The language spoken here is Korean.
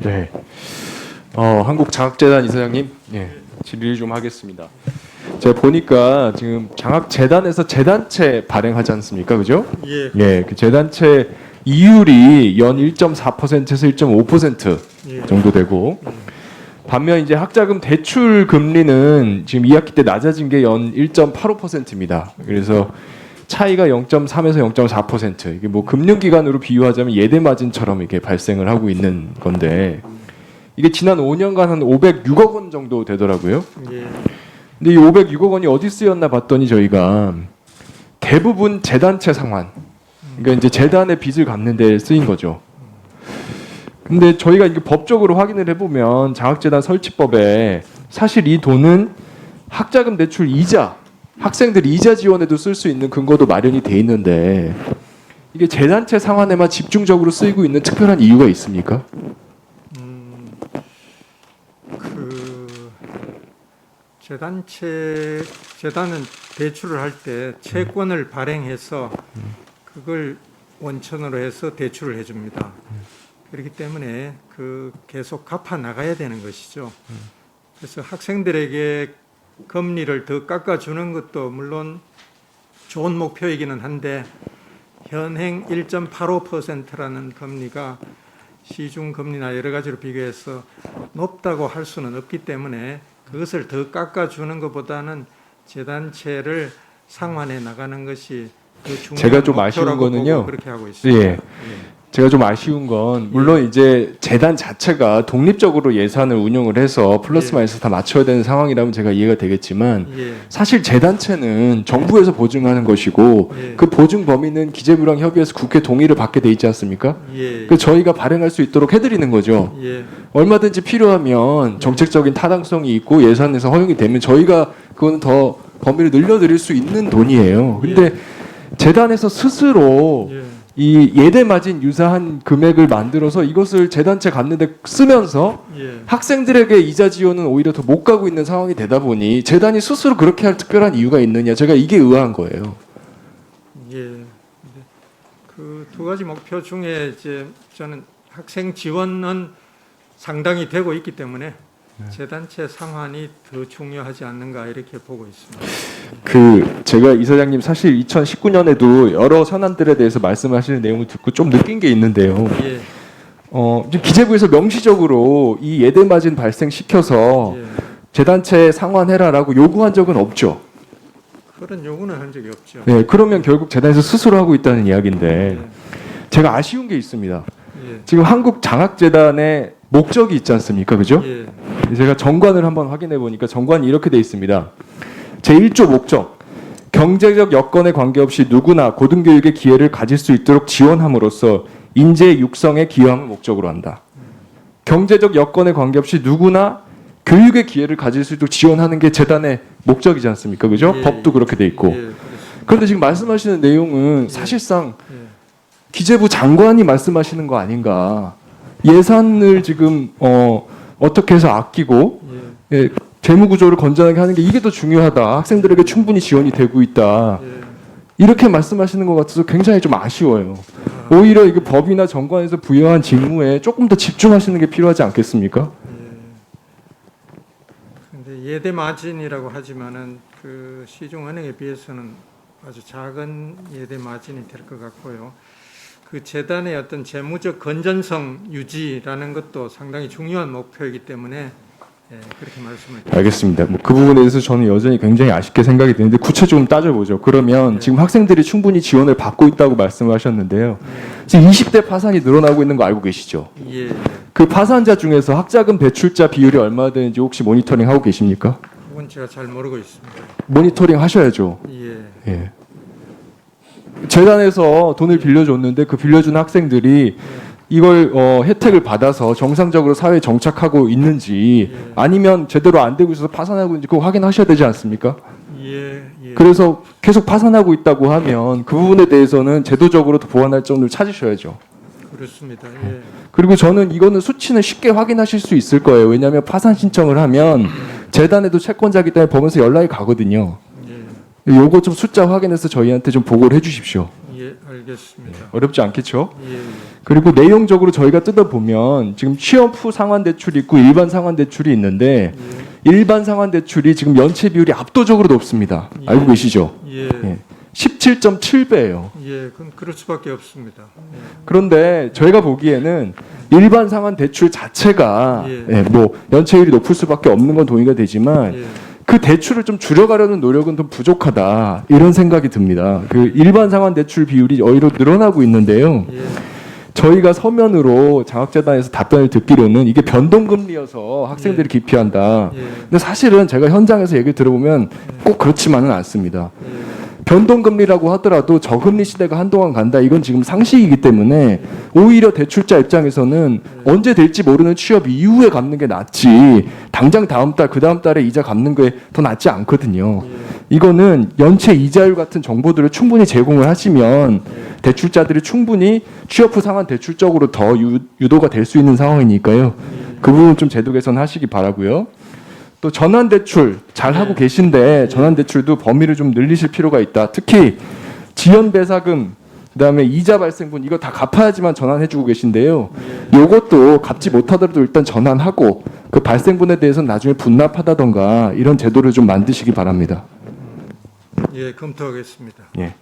네. 한국장학재단 이사장님, 예, 질의 좀 하겠습니다. 제가 보니까 지금 장학재단에서 재단체 발행하지 않습니까, 그죠? 예. 예, 그 재단체 이율이 연 1.4%에서 1.5% 예. 정도 되고, 반면 이제 학자금 대출 금리는 지금 2학기 때 낮아진 게 연 1.85%입니다. 그래서 차이가 0.3에서 0.4%. 이게 뭐 금융기관으로 비유하자면 예대 마진처럼 이게 발생을 하고 있는 건데, 이게 지난 5년간 한 506억 원 정도 되더라고요. 예. 근데 이 506억 원이 어디 쓰였나 봤더니 저희가 대부분 재단체 상환, 그러니까 이제 재단의 빚을 갚는 데 쓰인 거죠. 근데 저희가 이게 법적으로 확인을 해보면 장학재단 설치법에 사실 이 돈은 학자금 대출 이자, 학생들 이자 지원에도 쓸 수 있는 근거도 마련이 돼 있는데 이게 재단체 상환에만 집중적으로 쓰이고 있는 특별한 이유가 있습니까? 재단은 대출을 할 때 채권을 발행해서 그걸 원천으로 해서 대출을 해줍니다. 그렇기 때문에 계속 갚아 나가야 되는 것이죠. 그래서 학생들에게 금리를 더 깎아주는 것도 물론 좋은 목표이기는 한데 현행 1.85%라는 금리가 시중 금리나 여러 가지로 비교해서 높다고 할 수는 없기 때문에 그것을 더 깎아주는 것보다는 재단체를 상환해 나가는 것이 더 중요한 제가 좀 아쉬운 목표라고 거는요. 보고 그렇게 하고 있습니다. 예. 제가 좀 아쉬운 건 물론 이제 재단 자체가 독립적으로 예산을 운영을 해서 플러스 마이너스 다 맞춰야 되는 상황이라면 제가 이해가 되겠지만 사실 재단체는 정부에서 보증하는 것이고 그 보증 범위는 기재부랑 협의해서 국회 동의를 받게 돼 있지 않습니까? 그 저희가 발행할 수 있도록 해드리는 거죠. 얼마든지 필요하면 정책적인 타당성이 있고 예산에서 허용이 되면 저희가 그거는 더 범위를 늘려드릴 수 있는 돈이에요. 근데 재단에서 스스로 이 예대 마진 유사한 금액을 만들어서 이것을 재단체 갚는데 쓰면서 학생들에게 이자 지원은 오히려 더 못 가고 있는 상황이 되다 보니 재단이 스스로 그렇게 할 특별한 이유가 있느냐, 제가 이게 의아한 거예요. 그 두 가지 목표 중에 이제 저는 학생 지원은 상당히 되고 있기 때문에 재단체 상환이 더 중요하지 않는가 이렇게 보고 있습니다. 제가 이사장님 사실 2019년에도 여러 현안들에 대해서 말씀하시는 내용을 듣고 좀 느낀 게 있는데요. 기재부에서 명시적으로 이 예대 마진 발생시켜서 재단체 상환해라라고 요구한 적은 없죠. 그런 요구는 한 적이 없죠. 네, 그러면 결국 재단에서 스스로 하고 있다는 이야기인데 제가 아쉬운 게 있습니다. 지금 한국장학재단의 목적이 있지 않습니까? 그죠? 제가 정관을 한번 확인해 보니까 정관이 이렇게 돼 있습니다. 제1조 목적. 경제적 여건에 관계없이 누구나 고등교육의 기회를 가질 수 있도록 지원함으로써 인재 육성에 기여함을 목적으로 한다. 경제적 여건에 관계없이 누구나 교육의 기회를 가질 수 있도록 지원하는 게 재단의 목적이지 않습니까? 그죠? 법도 그렇게 돼 있고. 그런데 지금 말씀하시는 내용은 사실상 기재부 장관이 말씀하시는 거 아닌가. 예산을 지금 어떻게 해서 아끼고 재무 구조를 건전하게 하는 게 이게 더 중요하다. 학생들에게 충분히 지원이 되고 있다. 이렇게 말씀하시는 것 같아서 굉장히 좀 아쉬워요. 오히려 이게 법이나 정관에서 부여한 직무에 조금 더 집중하시는 게 필요하지 않겠습니까? 근데 예대 마진이라고 하지만은 그 시중은행에 비해서는 아주 작은 예대 마진이 될 것 같고요. 그 재단의 어떤 재무적 건전성 유지라는 것도 상당히 중요한 목표이기 때문에 그렇게 말씀을 드립니다. 알겠습니다. 그 부분에 대해서 저는 여전히 굉장히 아쉽게 생각이 드는데 구체적으로 따져보죠. 그러면 지금 학생들이 충분히 지원을 받고 있다고 말씀을 하셨는데요. 지금 20대 파산이 늘어나고 있는 거 알고 계시죠? 그 파산자 중에서 학자금 대출자 비율이 얼마 되는지 혹시 모니터링 하고 계십니까? 그건 제가 잘 모르고 있습니다. 모니터링 하셔야죠. 재단에서 돈을 빌려줬는데 그 빌려준 학생들이 이걸 혜택을 받아서 정상적으로 사회에 정착하고 있는지 아니면 제대로 안 되고 있어서 파산하고 있는지 그거 확인하셔야 되지 않습니까? 그래서 계속 파산하고 있다고 하면 그 부분에 대해서는 제도적으로 더 보완할 점을 찾으셔야죠. 그렇습니다. 그리고 저는 이거는 수치는 쉽게 확인하실 수 있을 거예요. 왜냐하면 파산 신청을 하면 재단에도 채권자이기 때문에 법원에서 연락이 가거든요. 요거 좀 숫자 확인해서 저희한테 좀 보고를 해주십시오. 알겠습니다. 어렵지 않겠죠? 예, 그리고 내용적으로 저희가 뜯어보면 지금 취업 후 상환대출이 있고 일반 상환대출이 있는데 일반 상환대출이 지금 연체 비율이 압도적으로 높습니다. 예. 알고 계시죠? 예, 예. 17.7배예요. 예, 그건 그럴 수밖에 없습니다. 그런데 저희가 보기에는 일반 상환 대출 자체가 예. 뭐 연체율이 높을 수밖에 없는 건 동의가 되지만 예, 그 대출을 좀 줄여가려는 노력은 좀 부족하다 이런 생각이 듭니다. 그 일반 상환 대출 비율이 오히려 늘어나고 있는데요. 예, 저희가 서면으로 장학재단에서 답변을 듣기로는 이게 변동금리여서 학생들이 기피한다. 예, 근데 사실은 제가 현장에서 얘기를 들어보면 꼭 그렇지만은 않습니다. 예, 변동금리라고 하더라도 저금리 시대가 한동안 간다. 이건 지금 상식이기 때문에 오히려 대출자 입장에서는 언제 될지 모르는 취업 이후에 갚는 게 낫지 당장 다음 달, 그 다음 달에 이자 갚는 게 더 낫지 않거든요. 이거는 연체 이자율 같은 정보들을 충분히 제공을 하시면 대출자들이 충분히 취업 후 상환 대출 쪽으로 더 유도가 될 수 있는 상황이니까요. 그 부분 좀 제도 개선하시기 바라고요. 또 전환 대출 잘 하고 계신데 전환 대출도 범위를 좀 늘리실 필요가 있다. 특히 지연 배사금 그다음에 이자 발생분 이거 다 갚아야지만 전환해주고 계신데요. 요것도 갚지 못하더라도 일단 전환하고 그 발생분에 대해서는 나중에 분납하다던가 이런 제도를 좀 만드시기 바랍니다. 예, 검토하겠습니다. 예.